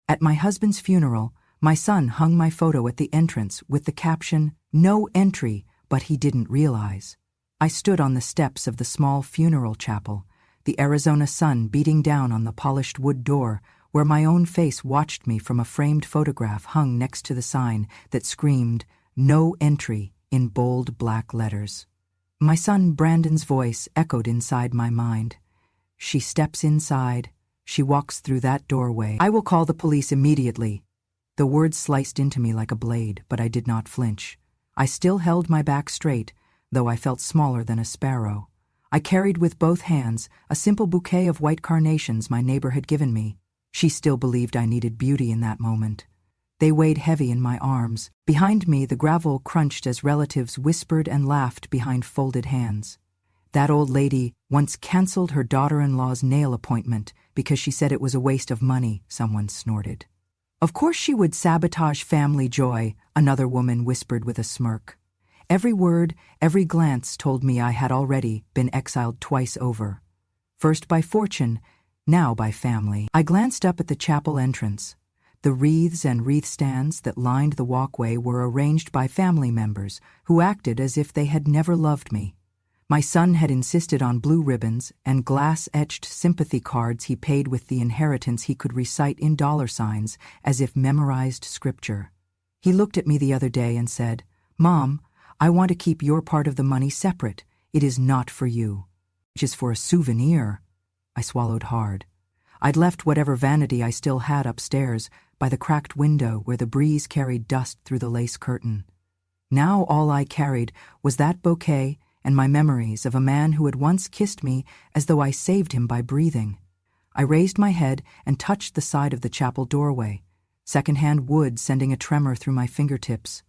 At my husband's funeral, my son hung my photo at the entrance with the caption, "No entry," but he didn't realize. I stood on the steps of the small funeral chapel, the Arizona sun beating down on the polished wood door, where my own face watched me from a framed photograph hung next to the sign that screamed, "No entry," in bold black letters. My son Brandon's voice echoed inside my mind. "She steps inside. She walks through that doorway. I will call the police immediately." The words sliced into me like a blade, but I did not flinch. I still held my back straight, though I felt smaller than a sparrow. I carried with both hands a simple bouquet of white carnations my neighbor had given me. She still believed I needed beauty in that moment. They weighed heavy in my arms. Behind me, the gravel crunched as relatives whispered and laughed behind folded hands. That old lady once canceled her daughter-in-law's nail appointment because she said it was a waste of money, someone snorted. Of course she would sabotage family joy, another woman whispered with a smirk. Every word, every glance told me I had already been exiled twice over. First by fortune, now by family. I glanced up at the chapel entrance. The wreaths and wreath stands that lined the walkway were arranged by family members who acted as if they had never loved me. My son had insisted on blue ribbons and glass-etched sympathy cards he paid with the inheritance he could recite in dollar signs as if memorized scripture. He looked at me the other day and said, "Mom, I want to keep your part of the money separate. It is not for you. Which is for a souvenir." I swallowed hard. I'd left whatever vanity I still had upstairs by the cracked window where the breeze carried dust through the lace curtain. Now all I carried was that bouquet and my memories of a man who had once kissed me as though I saved him by breathing. I raised my head and touched the side of the chapel doorway, secondhand wood sending a tremor through my fingertips.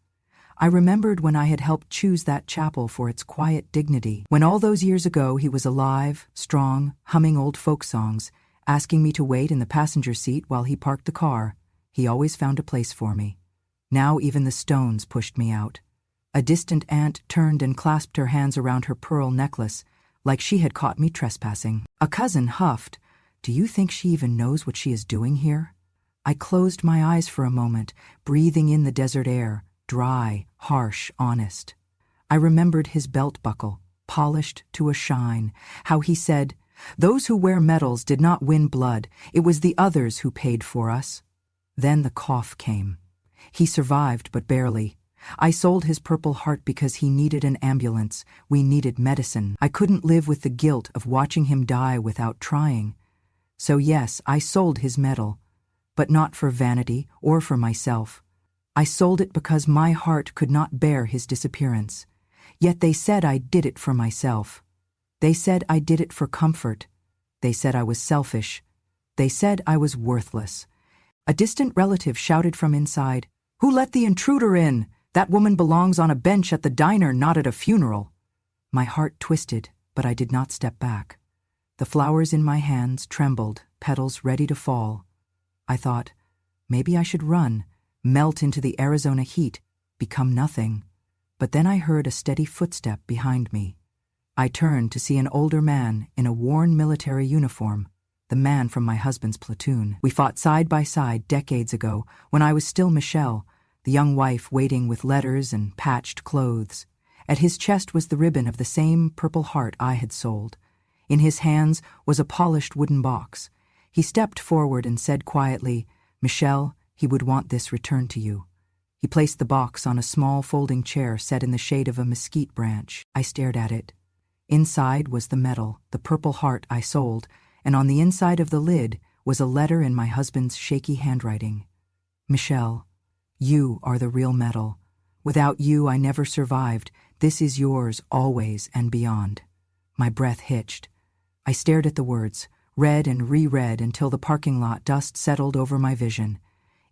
I remembered when I had helped choose that chapel for its quiet dignity, when all those years ago he was alive, strong, humming old folk songs, asking me to wait in the passenger seat while he parked the car. He always found a place for me. Now even the stones pushed me out. A distant aunt turned and clasped her hands around her pearl necklace, like she had caught me trespassing. A cousin huffed, "Do you think she even knows what she is doing here?" I closed my eyes for a moment, breathing in the desert air, dry, harsh, honest. I remembered his belt buckle, polished to a shine, how he said, "Those who wear medals did not win blood, it was the others who paid for us." Then the cough came. He survived, but barely. I sold his Purple Heart because he needed an ambulance. We needed medicine. I couldn't live with the guilt of watching him die without trying. So yes, I sold his medal, but not for vanity or for myself. I sold it because my heart could not bear his disappearance. Yet they said I did it for myself. They said I did it for comfort. They said I was selfish. They said I was worthless. A distant relative shouted from inside, "Who let the intruder in? That woman belongs on a bench at the diner, not at a funeral." My heart twisted, but I did not step back. The flowers in my hands trembled, petals ready to fall. I thought, maybe I should run, melt into the Arizona heat, become nothing. But then I heard a steady footstep behind me. I turned to see an older man in a worn military uniform, the man from my husband's platoon. We fought side by side decades ago, when I was still Michelle, the young wife waiting with letters and patched clothes. At his chest was the ribbon of the same Purple Heart I had sold. In his hands was a polished wooden box. He stepped forward and said quietly, "Michelle, he would want this returned to you." He placed the box on a small folding chair set in the shade of a mesquite branch. I stared at it. Inside was the medal, the Purple Heart I sold, and on the inside of the lid was a letter in my husband's shaky handwriting. "Michelle, you are the real medal. Without you, I never survived. This is yours always and beyond." My breath hitched. I stared at the words, read and reread until the parking lot dust settled over my vision.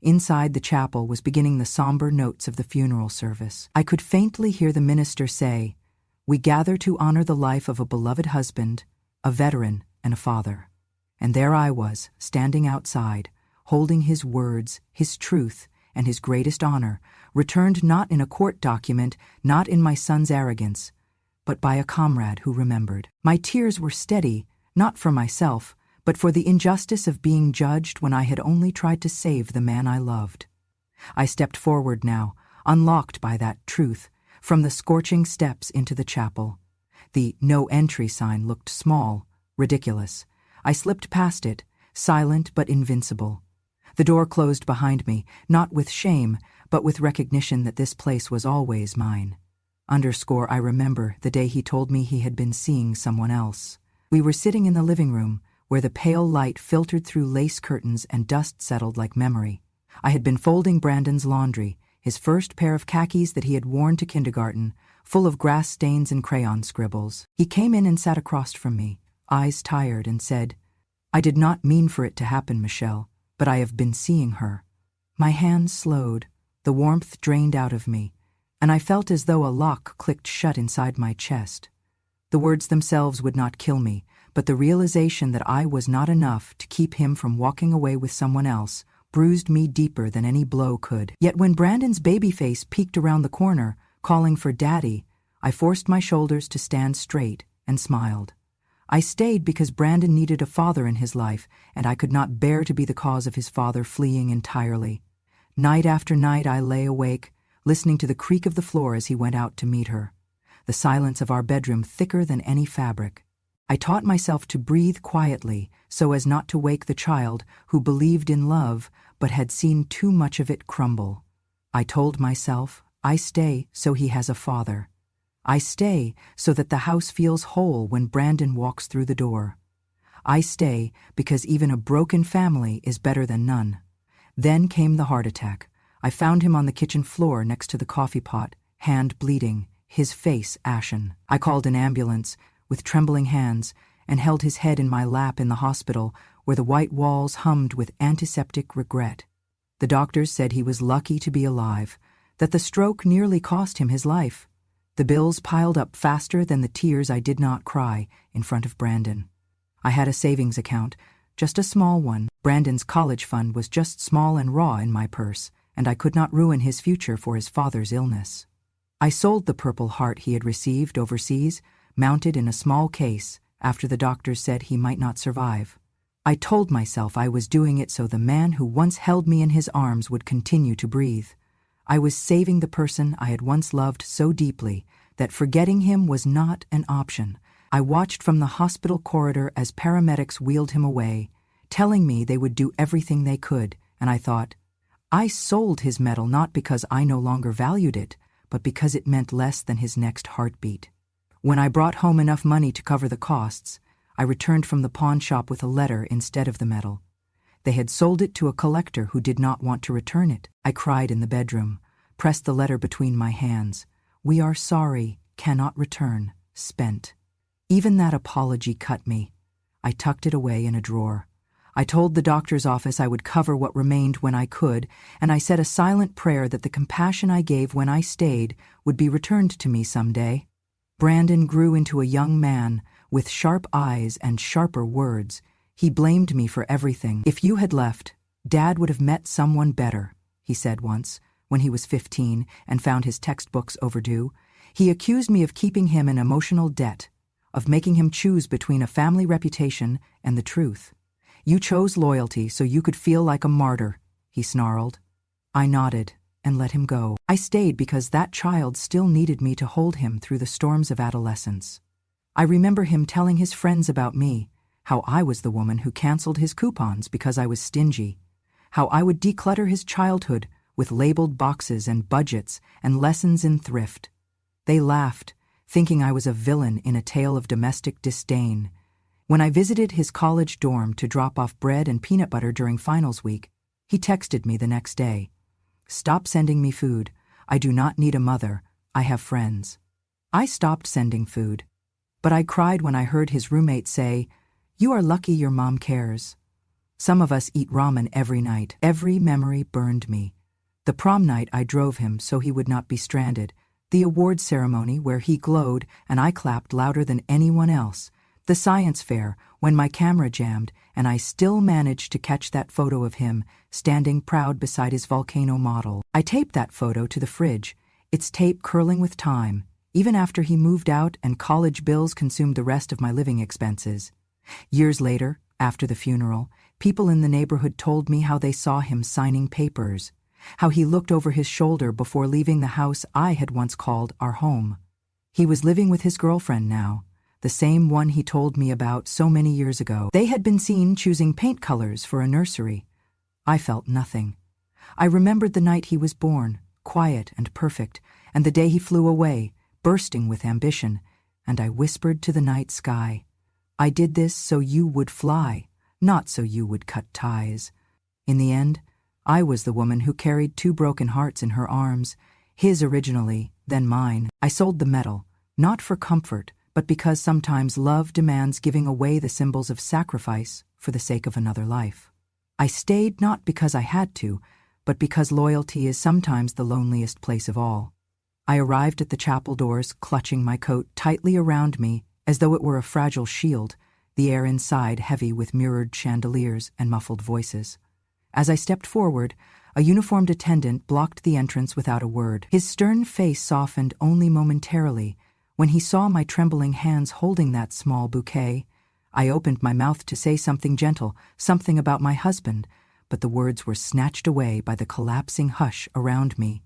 Inside the chapel was beginning the somber notes of the funeral service. I could faintly hear the minister say, "We gather to honor the life of a beloved husband, a veteran, and a father." And there I was, standing outside, holding his words, his truth, and his greatest honor, returned not in a court document, not in my son's arrogance, but by a comrade who remembered. My tears were steady, not for myself, but for the injustice of being judged when I had only tried to save the man I loved. I stepped forward now, unlocked by that truth, from the scorching steps into the chapel. The "No Entry" sign looked small, ridiculous. I slipped past it, silent but invincible. The door closed behind me, not with shame, but with recognition that this place was always mine. I remember the day he told me he had been seeing someone else. We were sitting in the living room, where the pale light filtered through lace curtains and dust settled like memory. I had been folding Brandon's laundry, his first pair of khakis that he had worn to kindergarten, full of grass stains and crayon scribbles. He came in and sat across from me, eyes tired, and said, "I did not mean for it to happen, Michelle, but I have been seeing her." My hands slowed, the warmth drained out of me, and I felt as though a lock clicked shut inside my chest. The words themselves would not kill me, but the realization that I was not enough to keep him from walking away with someone else bruised me deeper than any blow could. Yet when Brandon's baby face peeked around the corner, calling for Daddy, I forced my shoulders to stand straight and smiled. I stayed because Brandon needed a father in his life, and I could not bear to be the cause of his father fleeing entirely. Night after night I lay awake, listening to the creak of the floor as he went out to meet her, the silence of our bedroom thicker than any fabric. I taught myself to breathe quietly so as not to wake the child who believed in love but had seen too much of it crumble. I told myself, I stay so he has a father. I stay so that the house feels whole when Brandon walks through the door. I stay because even a broken family is better than none. Then came the heart attack. I found him on the kitchen floor next to the coffee pot, hand bleeding, his face ashen. I called an ambulance with trembling hands and held his head in my lap in the hospital, where the white walls hummed with antiseptic regret. The doctors said he was lucky to be alive, that the stroke nearly cost him his life. The bills piled up faster than the tears I did not cry in front of Brandon. I had a savings account, just a small one. Brandon's college fund was just small and raw in my purse, and I could not ruin his future for his father's illness. I sold the Purple Heart he had received overseas, mounted in a small case, after the doctors said he might not survive. I told myself I was doing it so the man who once held me in his arms would continue to breathe. I was saving the person I had once loved so deeply that forgetting him was not an option. I watched from the hospital corridor as paramedics wheeled him away, telling me they would do everything they could, and I thought, I sold his medal not because I no longer valued it, but because it meant less than his next heartbeat. When I brought home enough money to cover the costs, I returned from the pawn shop with a letter instead of the medal. They had sold it to a collector who did not want to return it. I cried in the bedroom, pressed the letter between my hands. "We are sorry, cannot return, spent." Even that apology cut me. I tucked it away in a drawer. I told the doctor's office I would cover what remained when I could, and I said a silent prayer that the compassion I gave when I stayed would be returned to me someday. Brandon grew into a young man with sharp eyes and sharper words. He blamed me for everything. "If you had left, Dad would have met someone better," he said once, when he was 15 and found his textbooks overdue. He accused me of keeping him in emotional debt, of making him choose between a family reputation and the truth. "You chose loyalty so you could feel like a martyr," he snarled. I nodded and let him go. I stayed because that child still needed me to hold him through the storms of adolescence. I remember him telling his friends about me, how I was the woman who canceled his coupons because I was stingy, how I would declutter his childhood with labeled boxes and budgets and lessons in thrift. They laughed, thinking I was a villain in a tale of domestic disdain. When I visited his college dorm to drop off bread and peanut butter during finals week, he texted me the next day. "Stop sending me food. I do not need a mother. I have friends." I stopped sending food, but I cried when I heard his roommate say, "You are lucky your mom cares." Some of us eat ramen every night. Every memory burned me. The prom night I drove him so he would not be stranded, the award ceremony where he glowed and I clapped louder than anyone else, the science fair when my camera jammed and I still managed to catch that photo of him standing proud beside his volcano model. I taped that photo to the fridge, its tape curling with time, even after he moved out and college bills consumed the rest of my living expenses. Years later, After the funeral, people in the neighborhood told me how they saw him signing papers, how he looked over his shoulder before leaving the house I had once called our home. He was living with his girlfriend now, the same one he told me about so many years ago. They had been seen choosing paint colors for a nursery. I felt nothing. I remembered the night he was born, quiet and perfect, and the day he flew away, bursting with ambition, and I whispered to the night sky, "I did this so you would fly, not so you would cut ties." In the end, I was the woman who carried 2 broken hearts in her arms, his originally, then mine. I sold the metal, not for comfort, but because sometimes love demands giving away the symbols of sacrifice for the sake of another life. I stayed not because I had to, but because loyalty is sometimes the loneliest place of all. I arrived at the chapel doors, clutching my coat tightly around me as though it were a fragile shield, the air inside heavy with mirrored chandeliers and muffled voices. As I stepped forward, a uniformed attendant blocked the entrance without a word. His stern face softened only momentarily. When he saw my trembling hands holding that small bouquet, I opened my mouth to say something gentle, something about my husband, but the words were snatched away by the collapsing hush around me.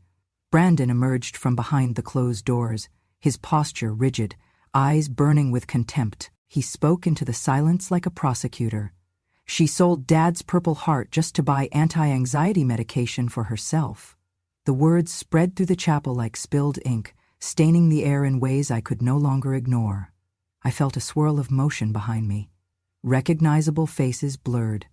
Brandon emerged from behind the closed doors, his posture rigid, eyes burning with contempt. He spoke into the silence like a prosecutor. She sold Dad's Purple Heart just to buy anti-anxiety medication for herself. The words spread through the chapel like spilled ink, staining the air in ways I could no longer ignore. I felt a swirl of motion behind me. Recognizable faces blurred.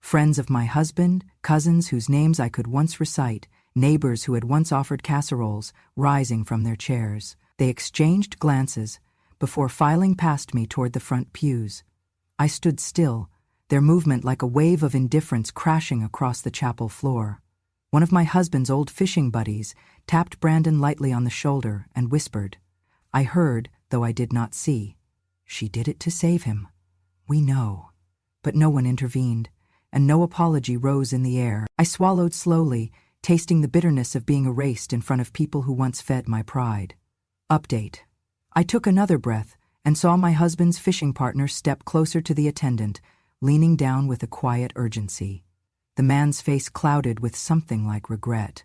Friends of my husband, cousins whose names I could once recite, neighbors who had once offered casseroles, rising from their chairs. They exchanged glances before filing past me toward the front pews. I stood still, their movement like a wave of indifference crashing across the chapel floor. One of my husband's old fishing buddies tapped Brandon lightly on the shoulder and whispered. I heard, though I did not see. She did it to save him. We know. But no one intervened, and no apology rose in the air. I swallowed slowly, tasting the bitterness of being erased in front of people who once fed my pride. Update. I took another breath and saw my husband's fishing partner step closer to the attendant, leaning down with a quiet urgency. The man's face clouded with something like regret.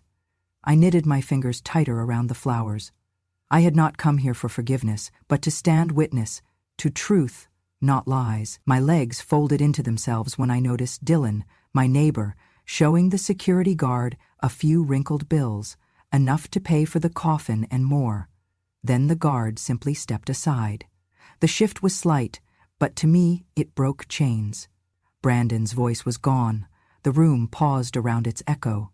I knitted my fingers tighter around the flowers. I had not come here for forgiveness, but to stand witness to truth, not lies. My legs folded into themselves when I noticed Dylan, my neighbor, showing the security guard a few wrinkled bills, enough to pay for the coffin and more. Then the guard simply stepped aside. The shift was slight, but to me it broke chains. Brandon's voice was gone. The room paused around its echo.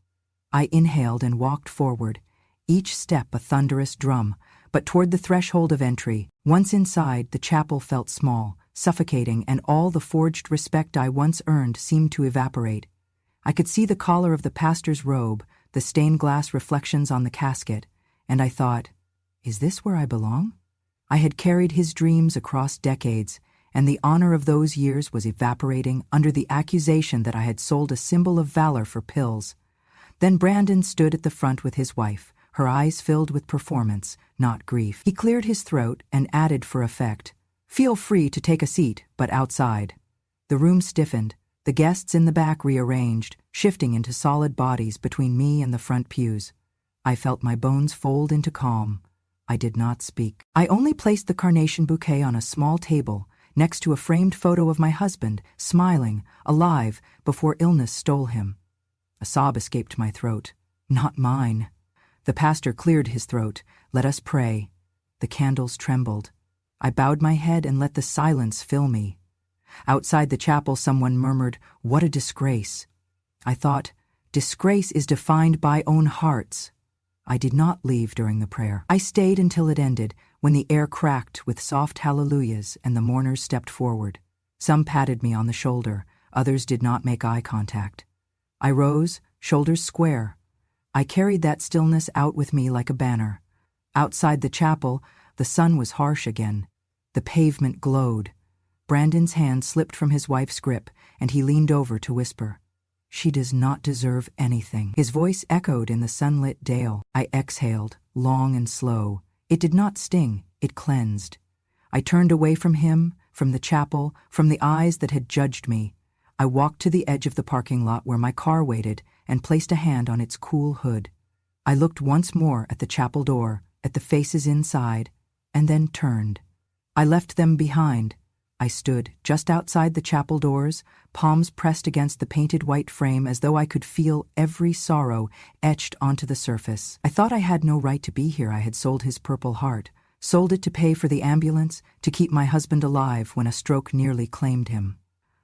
I inhaled and walked forward, each step a thunderous drum, but toward the threshold of entry. Once inside, the chapel felt small, suffocating, and all the forged respect I once earned seemed to evaporate. I could see the collar of the pastor's robe, the stained glass reflections on the casket, and I thought, is this where I belong? I had carried his dreams across decades, and the honor of those years was evaporating under the accusation that I had sold a symbol of valor for pills. Then Brandon stood at the front with his wife, her eyes filled with performance, not grief. He cleared his throat and added for effect, "Feel free to take a seat, but outside." The room stiffened, the guests in the back rearranged, shifting into solid bodies between me and the front pews. I felt my bones fold into calm. I did not speak. I only placed the carnation bouquet on a small table, next to a framed photo of my husband, smiling, alive, before illness stole him. A sob escaped my throat. Not mine. The pastor cleared his throat. Let us pray. The candles trembled. I bowed my head and let the silence fill me. Outside the chapel, someone murmured, "What a disgrace." I thought, disgrace is defined by own hearts. I did not leave during the prayer. I stayed until it ended, when the air cracked with soft hallelujahs and the mourners stepped forward. Some patted me on the shoulder, others did not make eye contact. I rose, shoulders square. I carried that stillness out with me like a banner. Outside the chapel, the sun was harsh again. The pavement glowed. Brandon's hand slipped from his wife's grip, and he leaned over to whisper, "She does not deserve anything." His voice echoed in the sunlit dale. I exhaled, long and slow. It did not sting, it cleansed. I turned away from him, from the chapel, from the eyes that had judged me. I walked to the edge of the parking lot where my car waited and placed a hand on its cool hood. I looked once more at the chapel door, at the faces inside, and then turned. I left them behind. I stood just outside the chapel doors, palms pressed against the painted white frame as though I could feel every sorrow etched onto the surface. I thought I had no right to be here. I had sold his Purple Heart, sold it to pay for the ambulance, to keep my husband alive when a stroke nearly claimed him.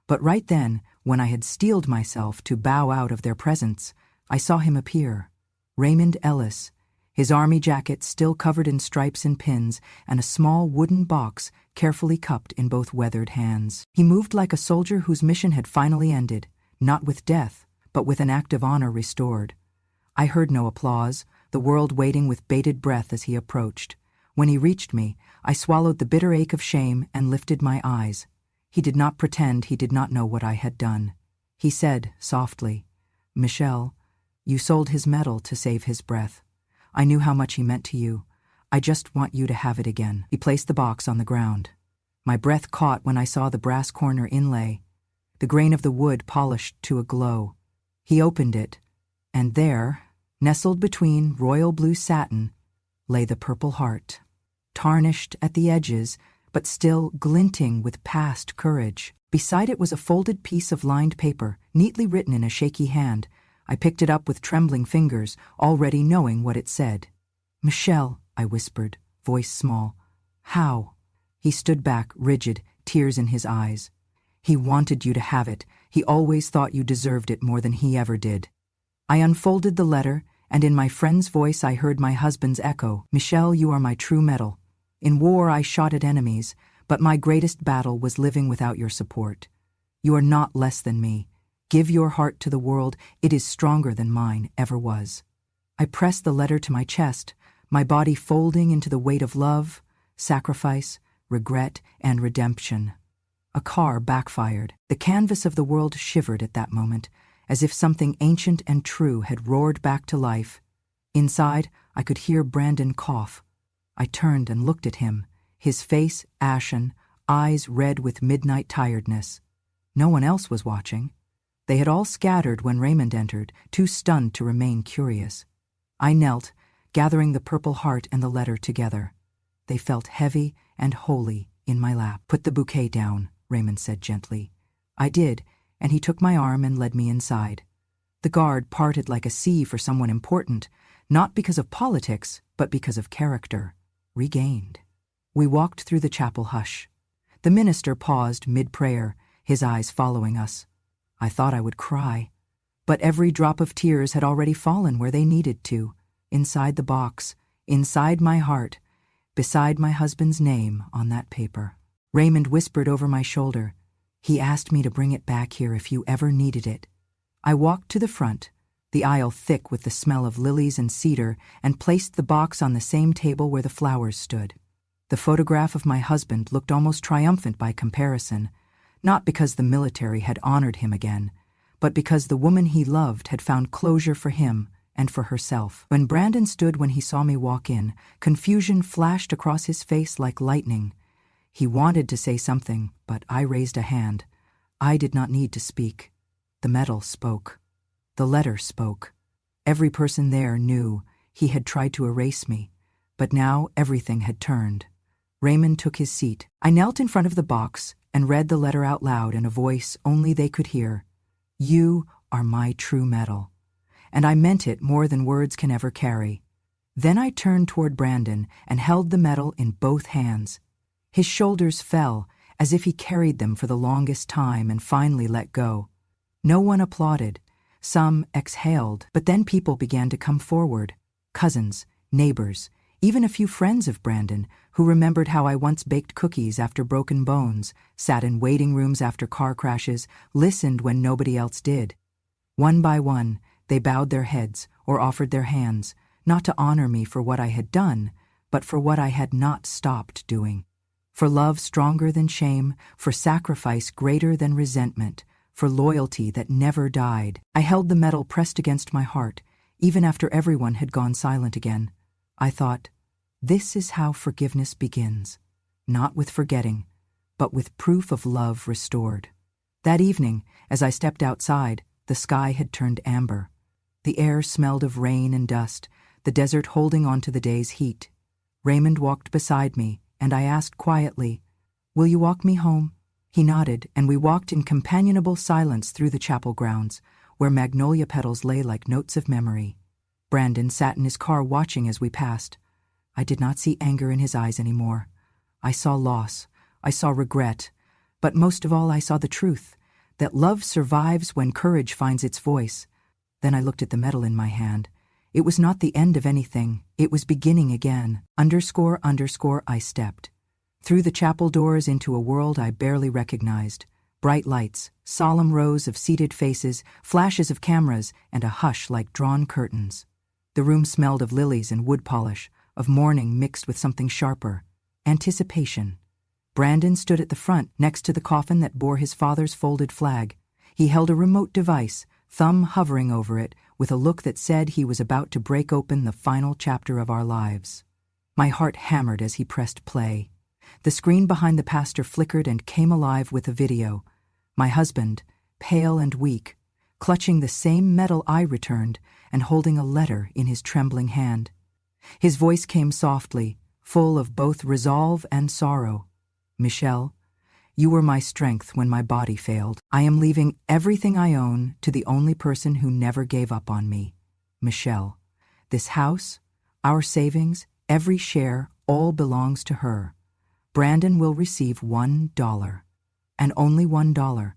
But right then, when I had steeled myself to bow out of their presence, I saw him appear. Raymond Ellis, his army jacket still covered in stripes and pins, and a small wooden box carefully cupped in both weathered hands. He moved like a soldier whose mission had finally ended, not with death, but with an act of honor restored. I heard no applause, the world waiting with bated breath as he approached. When he reached me, I swallowed the bitter ache of shame and lifted my eyes. He did not pretend he did not know what I had done. He said, softly, "Michelle, you sold his medal to save his breath. I knew how much he meant to you. I just want you to have it again." He placed the box on the ground. My breath caught when I saw the brass corner inlay, the grain of the wood polished to a glow. He opened it, and there, nestled between royal blue satin, lay the Purple Heart, tarnished at the edges, but still glinting with past courage. Beside it was a folded piece of lined paper, neatly written in a shaky hand. I picked it up with trembling fingers, already knowing what it said. "Michelle," I whispered, voice small. "How?" He stood back, rigid, tears in his eyes. "He wanted you to have it. He always thought you deserved it more than he ever did." I unfolded the letter, and in my friend's voice I heard my husband's echo. "Michelle, you are my true medal. In war I shot at enemies, but my greatest battle was living without your support. You are not less than me. Give your heart to the world. It is stronger than mine ever was." I pressed the letter to my chest, my body folding into the weight of love, sacrifice, regret, and redemption. A car backfired. The canvas of the world shivered at that moment, as if something ancient and true had roared back to life. Inside, I could hear Brandon cough. I turned and looked at him, his face ashen, eyes red with midnight tiredness. No one else was watching. They had all scattered when Raymond entered, too stunned to remain curious. I knelt, gathering the Purple Heart and the letter together. They felt heavy and holy in my lap. "Put the bouquet down," Raymond said gently. I did, and he took my arm and led me inside. The guard parted like a sea for someone important, not because of politics, but because of character. Regained. We walked through the chapel hush. The minister paused mid-prayer, his eyes following us. I thought I would cry, but every drop of tears had already fallen where they needed to, inside the box, inside my heart, beside my husband's name on that paper. Raymond whispered over my shoulder. He asked me to bring it back here if you ever needed it. I walked to the front, the aisle thick with the smell of lilies and cedar, and placed the box on the same table where the flowers stood. The photograph of my husband looked almost triumphant by comparison, not because the military had honored him again, but because the woman he loved had found closure for him and for herself. When Brandon stood when he saw me walk in, confusion flashed across his face like lightning. He wanted to say something, but I raised a hand. I did not need to speak. The medal spoke. The letter spoke. Every person there knew he had tried to erase me, but now everything had turned. Raymond took his seat. I knelt in front of the box and read the letter out loud in a voice only they could hear. "You are my true medal." And I meant it more than words can ever carry. Then I turned toward Brandon and held the medal in both hands. His shoulders fell, as if he carried them for the longest time and finally let go. No one applauded. Some exhaled, but then people began to come forward. Cousins, neighbors, even a few friends of Brandon, who remembered how I once baked cookies after broken bones, sat in waiting rooms after car crashes, listened when nobody else did. One by one, they bowed their heads or offered their hands, not to honor me for what I had done, but for what I had not stopped doing. For love stronger than shame, for sacrifice greater than resentment, for loyalty that never died. I held the medal pressed against my heart, even after everyone had gone silent again. I thought, this is how forgiveness begins, not with forgetting, but with proof of love restored. That evening, as I stepped outside, the sky had turned amber. The air smelled of rain and dust, the desert holding on to the day's heat. Raymond walked beside me, and I asked quietly, "Will you walk me home?" He nodded, and we walked in companionable silence through the chapel grounds, where magnolia petals lay like notes of memory. Brandon sat in his car watching as we passed. I did not see anger in his eyes anymore. I saw loss, I saw regret, but most of all I saw the truth, that love survives when courage finds its voice. Then I looked at the medal in my hand. It was not the end of anything, it was beginning again. __, I stepped. Through the chapel doors into a world I barely recognized. Bright lights, solemn rows of seated faces, flashes of cameras, and a hush like drawn curtains. The room smelled of lilies and wood polish, of mourning mixed with something sharper. Anticipation. Brandon stood at the front, next to the coffin that bore his father's folded flag. He held a remote device, thumb hovering over it, with a look that said he was about to break open the final chapter of our lives. My heart hammered as he pressed play. The screen behind the pastor flickered and came alive with a video. My husband, pale and weak, clutching the same medal I returned and holding a letter in his trembling hand. His voice came softly, full of both resolve and sorrow. "Michelle, you were my strength when my body failed. I am leaving everything I own to the only person who never gave up on me. Michelle, this house, our savings, every share, all belongs to her. Brandon will receive $1, and only $1.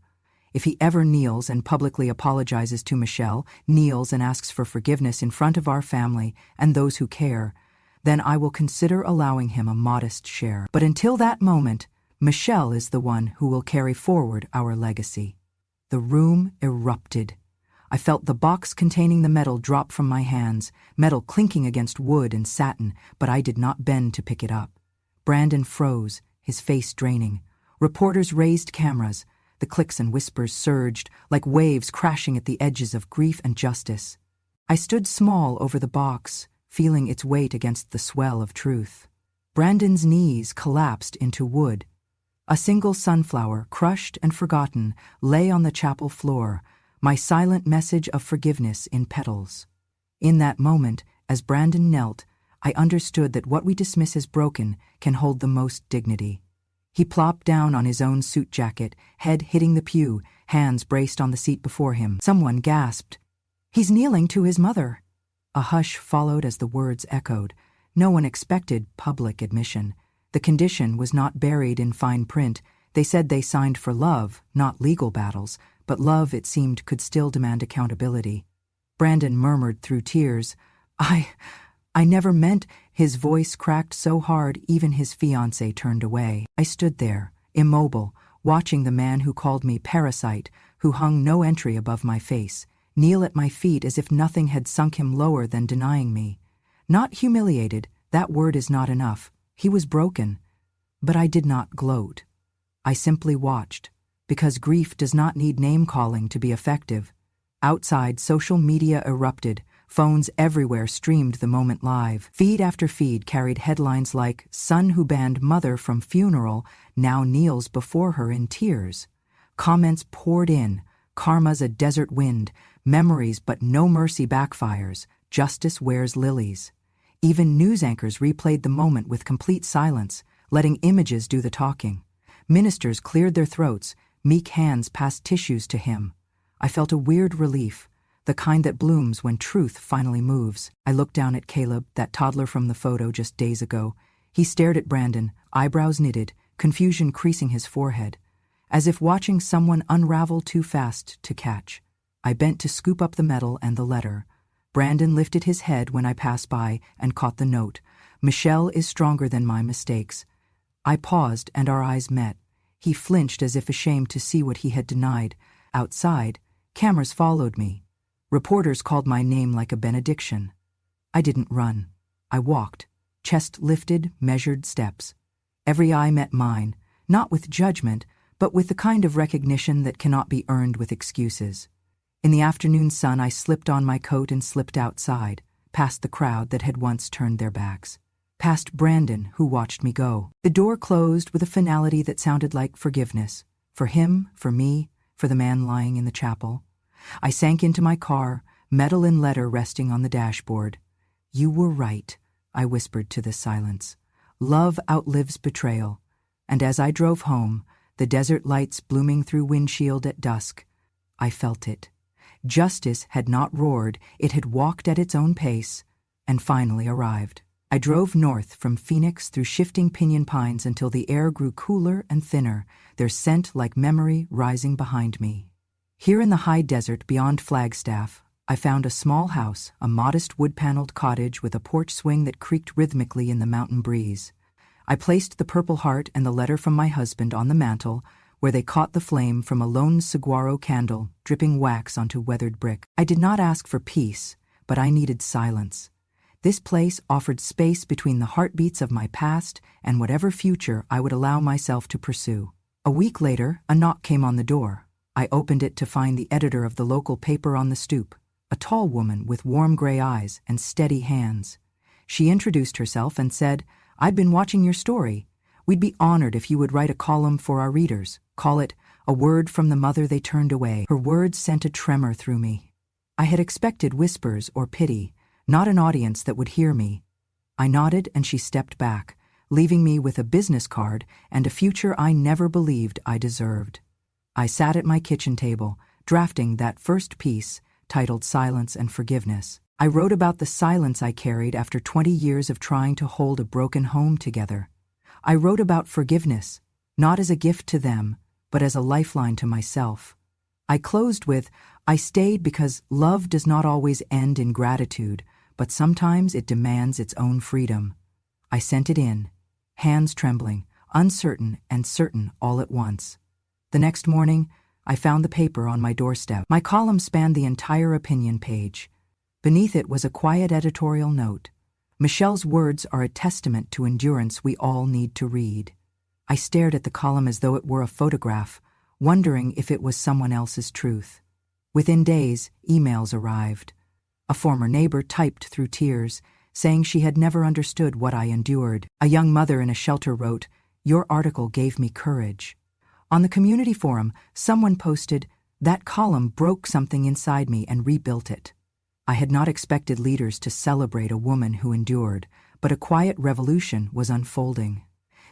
If he ever kneels and publicly apologizes to Michelle, kneels and asks for forgiveness in front of our family and those who care, then I will consider allowing him a modest share. But until that moment, Michelle is the one who will carry forward our legacy." The room erupted. I felt the box containing the medal drop from my hands, metal clinking against wood and satin, but I did not bend to pick it up. Brandon froze, his face draining. Reporters raised cameras. The clicks and whispers surged, like waves crashing at the edges of grief and justice. I stood small over the box, feeling its weight against the swell of truth. Brandon's knees collapsed into wood. A single sunflower, crushed and forgotten, lay on the chapel floor, my silent message of forgiveness in petals. In that moment, as Brandon knelt, I understood that what we dismiss as broken can hold the most dignity. He plopped down on his own suit jacket, head hitting the pew, hands braced on the seat before him. Someone gasped, "He's kneeling to his mother." A hush followed as the words echoed. No one expected public admission. The condition was not buried in fine print. They said they signed for love, not legal battles, but love, it seemed, could still demand accountability. Brandon murmured through tears, I never meant." His voice cracked so hard even his fiancée turned away. I stood there, immobile, watching the man who called me parasite, who hung no entry above my face, kneel at my feet as if nothing had sunk him lower than denying me. Not humiliated, that word is not enough. He was broken. But I did not gloat. I simply watched, because grief does not need name-calling to be effective. Outside, social media erupted. Phones everywhere streamed the moment live. Feed after feed carried headlines like, "Son who banned mother from funeral now kneels before her in tears." Comments poured in. "Karma's a desert wind. Memories but no mercy backfires. Justice wears lilies." Even news anchors replayed the moment with complete silence, letting images do the talking. Ministers cleared their throats. Meek hands passed tissues to him. I felt a weird relief, the kind that blooms when truth finally moves. I looked down at Caleb, that toddler from the photo just days ago. He stared at Brandon, eyebrows knitted, confusion creasing his forehead, as if watching someone unravel too fast to catch. I bent to scoop up the medal and the letter. Brandon lifted his head when I passed by and caught the note. "Michelle is stronger than my mistakes." I paused and our eyes met. He flinched as if ashamed to see what he had denied. Outside, cameras followed me. Reporters called my name like a benediction. I didn't run. I walked, chest lifted, measured steps. Every eye met mine, not with judgment, but with the kind of recognition that cannot be earned with excuses. In the afternoon sun, I slipped on my coat and slipped outside, past the crowd that had once turned their backs. past Brandon, who watched me go. The door closed with a finality that sounded like forgiveness. For him, for me, for the man lying in the chapel. I sank into my car, metal and letter resting on the dashboard. "You were right," I whispered to the silence. "Love outlives betrayal." And as I drove home, the desert lights blooming through windshield at dusk, I felt it. Justice had not roared, it had walked at its own pace, and finally arrived. I drove north from Phoenix through shifting pinyon pines until the air grew cooler and thinner, their scent like memory rising behind me. Here in the high desert beyond Flagstaff, I found a small house, a modest wood-paneled cottage with a porch swing that creaked rhythmically in the mountain breeze. I placed the Purple Heart and the letter from my husband on the mantel, where they caught the flame from a lone saguaro candle, dripping wax onto weathered brick. I did not ask for peace, but I needed silence. This place offered space between the heartbeats of my past and whatever future I would allow myself to pursue. A week later, a knock came on the door. I opened it to find the editor of the local paper on the stoop, a tall woman with warm gray eyes and steady hands. She introduced herself and said, "I'd been watching your story. We'd be honored if you would write a column for our readers. Call it A Word from the Mother They Turned Away." Her words sent a tremor through me. I had expected whispers or pity, not an audience that would hear me. I nodded and she stepped back, leaving me with a business card and a future I never believed I deserved. I sat at my kitchen table, drafting that first piece, titled Silence and Forgiveness. I wrote about the silence I carried after 20 years of trying to hold a broken home together. I wrote about forgiveness, not as a gift to them, but as a lifeline to myself. I closed with, "I stayed because love does not always end in gratitude, but sometimes it demands its own freedom." I sent it in, hands trembling, uncertain and certain all at once. The next morning, I found the paper on my doorstep. My column spanned the entire opinion page. Beneath it was a quiet editorial note. "Michelle's words are a testament to endurance we all need to read." I stared at the column as though it were a photograph, wondering if it was someone else's truth. Within days, emails arrived. A former neighbor typed through tears, saying she had never understood what I endured. A young mother in a shelter wrote, "Your article gave me courage." On the community forum, someone posted, "That column broke something inside me and rebuilt it." I had not expected leaders to celebrate a woman who endured, but a quiet revolution was unfolding.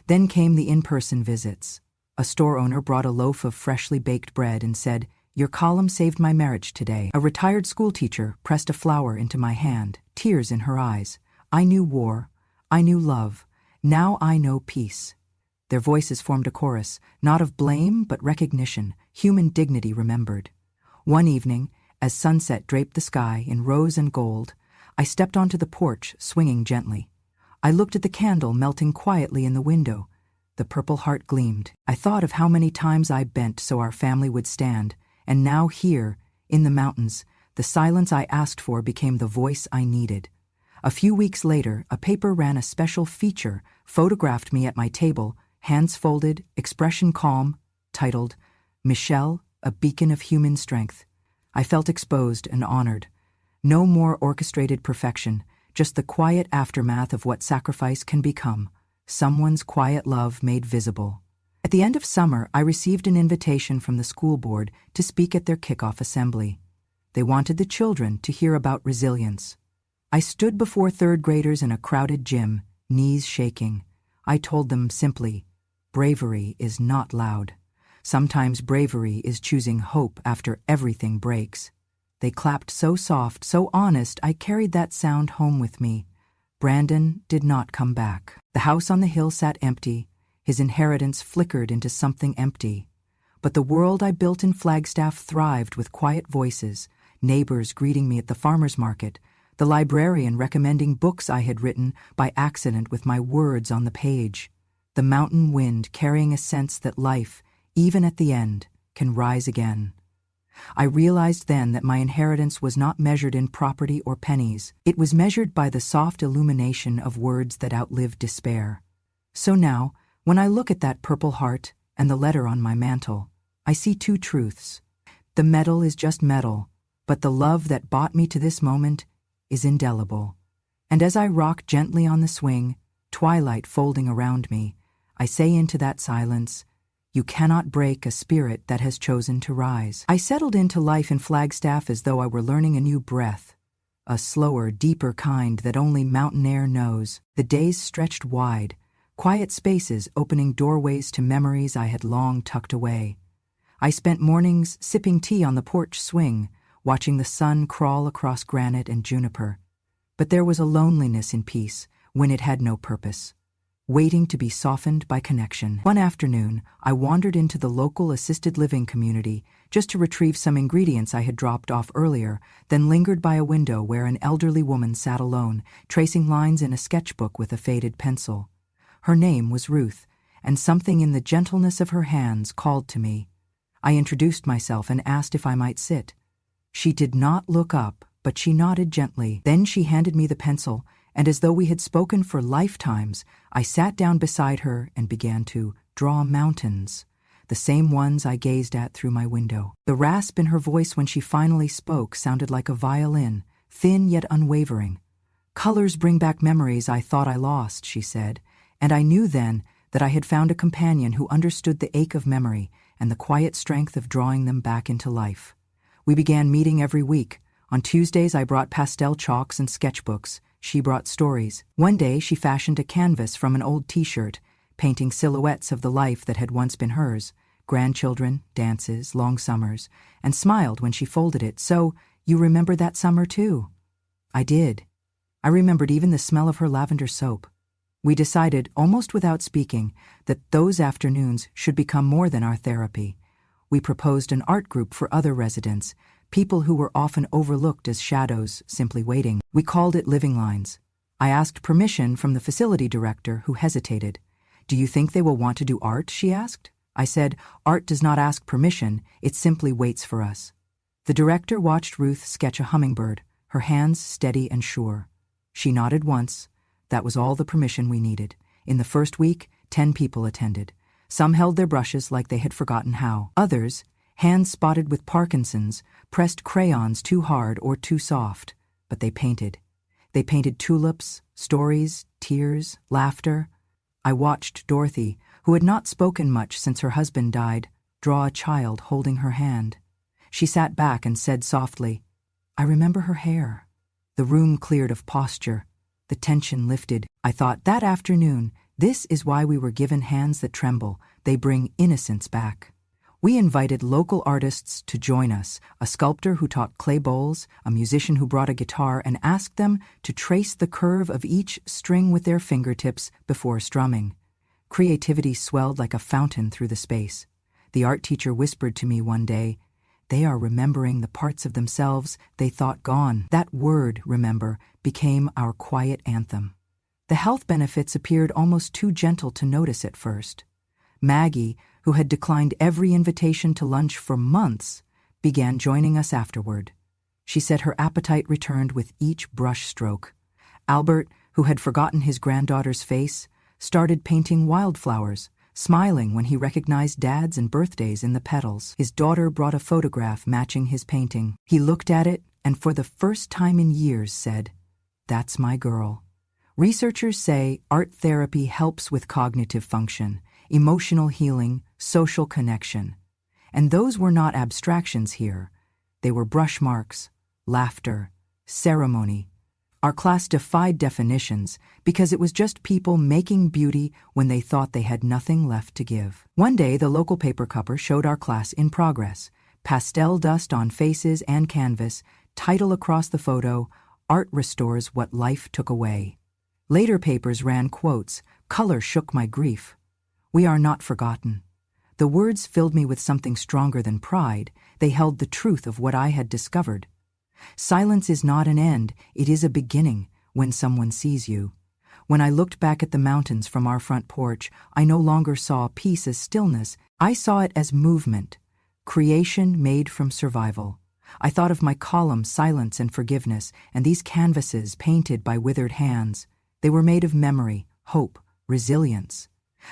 Then came the in-person visits. A store owner brought a loaf of freshly baked bread and said, "Your column saved my marriage today." A retired schoolteacher pressed a flower into my hand, tears in her eyes. I knew war. I knew love. Now I know peace. Their voices formed a chorus, not of blame but recognition, human dignity remembered. One evening, as sunset draped the sky in rose and gold, I stepped onto the porch, swinging gently. I looked at the candle melting quietly in the window. The Purple Heart gleamed. I thought of how many times I bent so our family would stand, and now here, in the mountains, the silence I asked for became the voice I needed. A few weeks later, a paper ran a special feature, photographed me at my table, hands folded, expression calm, titled, "Michelle, a Beacon of Human Strength." I felt exposed and honored. No more orchestrated perfection, just the quiet aftermath of what sacrifice can become, someone's quiet love made visible. At the end of summer, I received an invitation from the school board to speak at their kickoff assembly. They wanted the children to hear about resilience. I stood before third graders in a crowded gym, knees shaking. I told them simply, bravery is not loud. Sometimes bravery is choosing hope after everything breaks. They clapped so soft, so honest, I carried that sound home with me. Brandon did not come back. The house on the hill sat empty. His inheritance flickered into something empty. But the world I built in Flagstaff thrived with quiet voices, neighbors greeting me at the farmer's market, the librarian recommending books I had written by accident with my words on the page, the mountain wind carrying a sense that life, even at the end, can rise again. I realized then that my inheritance was not measured in property or pennies. It was measured by the soft illumination of words that outlived despair. So now, when I look at that Purple Heart and the letter on my mantle, I see two truths. The metal is just metal, but the love that brought me to this moment is indelible. And as I rock gently on the swing, twilight folding around me. I say into that silence, "You cannot break a spirit that has chosen to rise." I settled into life in Flagstaff as though I were learning a new breath, a slower, deeper kind that only mountain air knows. The days stretched wide, quiet spaces opening doorways to memories I had long tucked away. I spent mornings sipping tea on the porch swing, watching the sun crawl across granite and juniper. But there was a loneliness in peace when it had no purpose, waiting to be softened by connection. One afternoon, I wandered into the local assisted living community just to retrieve some ingredients I had dropped off earlier, then lingered by a window where an elderly woman sat alone, tracing lines in a sketchbook with a faded pencil. Her name was Ruth, and something in the gentleness of her hands called to me. I introduced myself and asked if I might sit. She did not look up, but she nodded gently. Then she handed me the pencil, and as though we had spoken for lifetimes, I sat down beside her and began to draw mountains, the same ones I gazed at through my window. The rasp in her voice when she finally spoke sounded like a violin, thin yet unwavering. "Colors bring back memories I thought I lost," she said, and I knew then that I had found a companion who understood the ache of memory and the quiet strength of drawing them back into life. We began meeting every week. On Tuesdays I brought pastel chalks and sketchbooks. She brought stories. One day she fashioned a canvas from an old t-shirt, painting silhouettes of the life that had once been hers, grandchildren, dances, long summers, and smiled when she folded it. "So, you remember that summer too?" I did. I remembered even the smell of her lavender soap. We decided, almost without speaking, that those afternoons should become more than our therapy. We proposed an art group for other residents, people who were often overlooked as shadows, simply waiting. We called it Living Lines. I asked permission from the facility director, who hesitated. "Do you think they will want to do art?" she asked. I said, "Art does not ask permission, it simply waits for us." The director watched Ruth sketch a hummingbird, her hands steady and sure. She nodded once. That was all the permission we needed. In the first week, 10 people attended. Some held their brushes like they had forgotten how. Others, hands spotted with Parkinson's, pressed crayons too hard or too soft, but they painted. They painted tulips, stories, tears, laughter. I watched Dorothy, who had not spoken much since her husband died, draw a child holding her hand. She sat back and said softly, "I remember her hair." The room cleared of posture. The tension lifted. I thought that afternoon, this is why we were given hands that tremble. They bring innocence back. We invited local artists to join us, a sculptor who taught clay bowls, a musician who brought a guitar, and asked them to trace the curve of each string with their fingertips before strumming. Creativity swelled like a fountain through the space. The art teacher whispered to me one day, "They are remembering the parts of themselves they thought gone." That word, remember, became our quiet anthem. The health benefits appeared almost too gentle to notice at first. Maggie, who had declined every invitation to lunch for months, began joining us afterward. She said her appetite returned with each brush stroke. Albert, who had forgotten his granddaughter's face, started painting wildflowers, smiling when he recognized dads and birthdays in the petals. His daughter brought a photograph matching his painting. He looked at it and for the first time in years said, "That's my girl." Researchers say art therapy helps with cognitive function, emotional healing, social connection. And those were not abstractions here. They were brush marks, laughter, ceremony. Our class defied definitions because it was just people making beauty when they thought they had nothing left to give. One day, the local paper cupper showed our class in progress. Pastel dust on faces and canvas, title across the photo, "Art restores what life took away." Later papers ran quotes, "Color shook my grief." We are not forgotten. The words filled me with something stronger than pride. They held the truth of what I had discovered. Silence is not an end, it is a beginning when someone sees you. When I looked back at the mountains from our front porch, I no longer saw peace as stillness. I saw it as movement, creation made from survival. I thought of my column, Silence and Forgiveness, and these canvases painted by withered hands. They were made of memory, hope, resilience.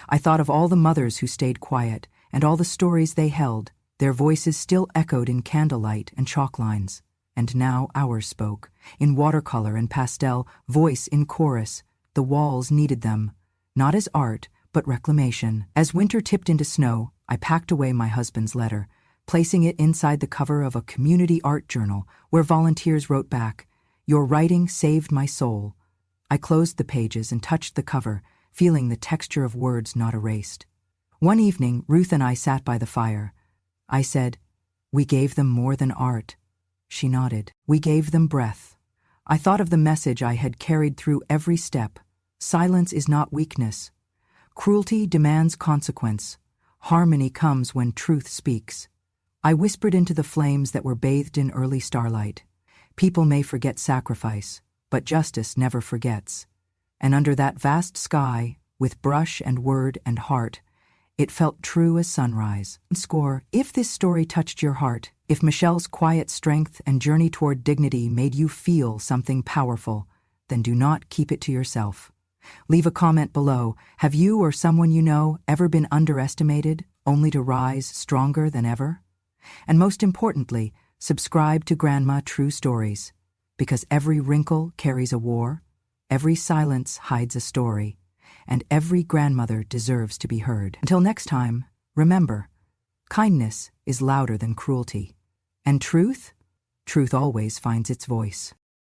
I thought of all the mothers who stayed quiet, and all the stories they held. Their voices still echoed in candlelight and chalk lines. And now ours spoke, in watercolor and pastel, voice in chorus, The walls needed them, not as art, but reclamation. As winter tipped into snow, I packed away my husband's letter, placing it inside the cover of a community art journal where volunteers wrote back, "Your writing saved my soul." I closed the pages and touched the cover, feeling the texture of words not erased. One evening, Ruth and I sat by the fire. I said, "We gave them more than art." She nodded. "We gave them breath." I thought of the message I had carried through every step. Silence is not weakness. Cruelty demands consequence. Harmony comes when truth speaks. I whispered into the flames that were bathed in early starlight. People may forget sacrifice, but justice never forgets. And under that vast sky, with brush and word and heart, it felt true as sunrise. Score, if this story touched your heart, if Michelle's quiet strength and journey toward dignity made you feel something powerful, then do not keep it to yourself. Leave a comment below. Have you or someone you know ever been underestimated, only to rise stronger than ever? And most importantly, subscribe to Grandma True Stories, because every wrinkle carries a war, every silence hides a story, and every grandmother deserves to be heard. Until next time, remember, kindness is louder than cruelty. And truth? Truth always finds its voice.